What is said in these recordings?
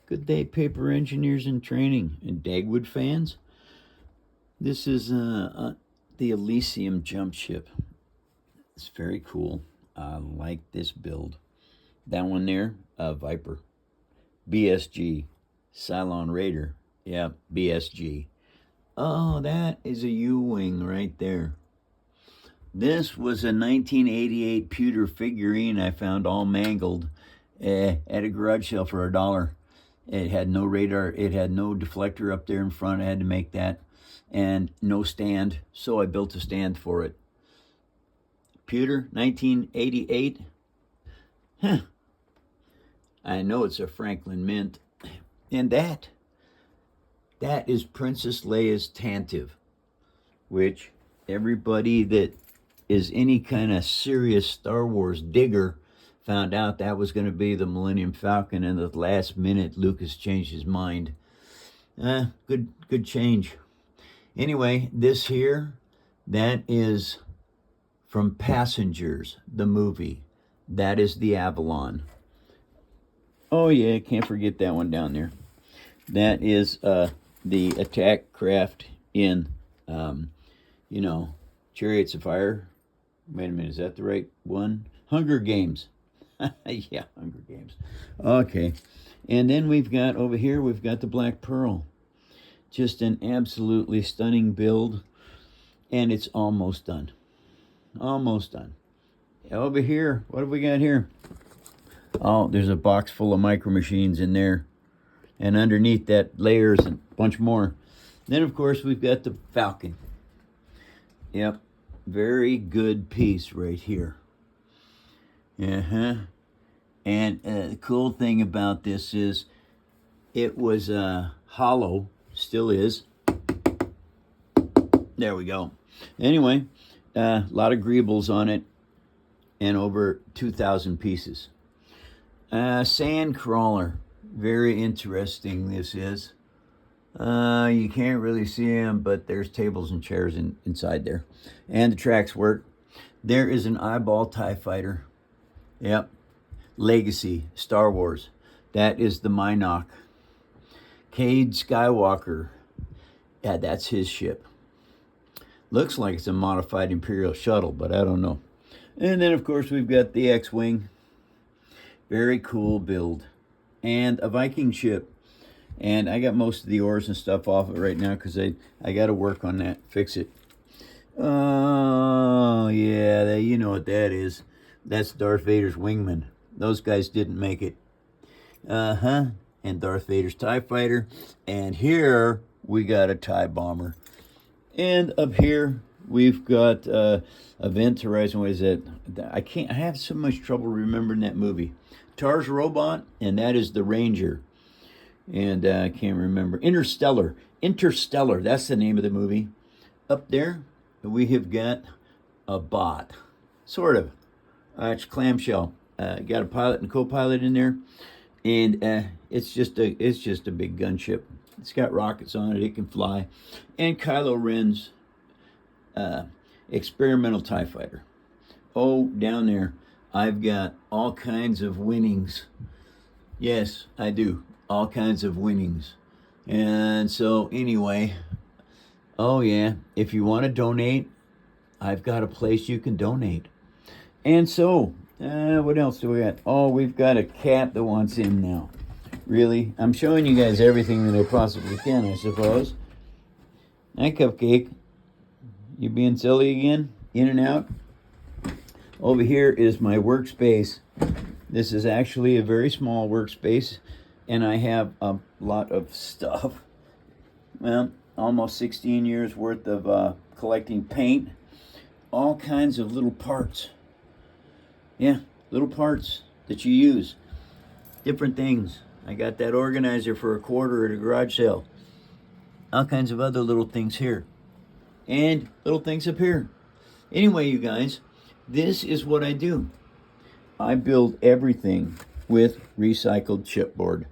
Good day, paper engineers in training and Dagwood fans. This is the Elysium jump ship. It's very cool. I like this build. That one there, Viper. BSG. Cylon Raider. Yeah, BSG. Oh, that is a U-Wing right there. This was a 1988 pewter figurine I found all mangled at a garage sale for $1. It had no radar. It had no deflector up there in front. I had to make that. And no stand. So I built a stand for it. Pewter, 1988. Huh. I know it's a Franklin Mint. And that is Princess Leia's Tantive, which everybody that is any kind of serious Star Wars digger found out that was going to be the Millennium Falcon, and at the last minute Lucas changed his mind. Good change. Anyway, this here, that is from Passengers, the movie. That is the Avalon. Oh yeah, can't forget that one down there. That is the attack craft in, Chariots of Fire. Wait a minute, is that the right one? Hunger Games. Yeah, Hunger Games. Okay. And then we've got, over here, we've got the Black Pearl. Just an absolutely stunning build. And it's almost done. Almost done. Over here, what have we got here? Oh, there's a box full of micro machines in there. And underneath that, layers and a bunch more. Then, of course, we've got the Falcon. Yep. Very good piece right here. And the cool thing about this is it was hollow, still is. There we go. Anyway, a lot of greebles on it and over 2,000 pieces. Sand crawler. Very interesting this is. You can't really see them, but there's tables and chairs inside there. And the tracks work. There is an eyeball TIE fighter. Yep. Legacy, Star Wars. That is the Minoc. Cade Skywalker. Yeah, that's his ship. Looks like it's a modified Imperial shuttle, but I don't know. And then, of course, we've got the X-Wing. Very cool build. And a Viking ship. And I got most of the oars and stuff off it right now because I got to work on that, fix it. Oh, yeah, you know what that is. That's Darth Vader's wingman. Those guys didn't make it. And Darth Vader's TIE fighter. And here we got a TIE bomber. And up here we've got Event Horizon. What is that? I have so much trouble remembering that movie. Tars Robot, and that is the Ranger. And I can't remember. Interstellar, that's the name of the movie. Up there, we have got a bot. Sort of. It's clamshell. Got a pilot and co-pilot in there. And it's just a big gunship. It's got rockets on it. It can fly. And Kylo Ren's experimental TIE fighter. Oh, down there, I've got all kinds of winnings. Yes, I do. All kinds of winnings. And so, anyway, oh yeah, if you want to donate, I've got a place you can donate. And so, what else do we got? Oh, we've got a cat that wants in now. Really? I'm showing you guys everything that I possibly can, I suppose. Hi, Cupcake. You being silly again? In and out? Over here is my workspace. This is actually a very small workspace, and I have a lot of stuff. Well, almost 16 years worth of collecting paint. All kinds of little parts. Yeah, little parts that you use. Different things. I got that organizer for $1 at a garage sale. All kinds of other little things here. And little things up here. Anyway, you guys, this is what I do. I build everything with recycled chipboard.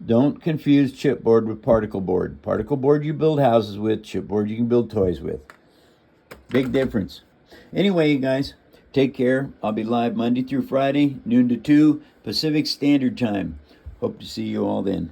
Don't confuse chipboard with particle board. Particle board you build houses with, chipboard you can build toys with. Big difference. Anyway, you guys, take care. I'll be live Monday through Friday, noon to 2, Pacific Standard Time. Hope to see you all then.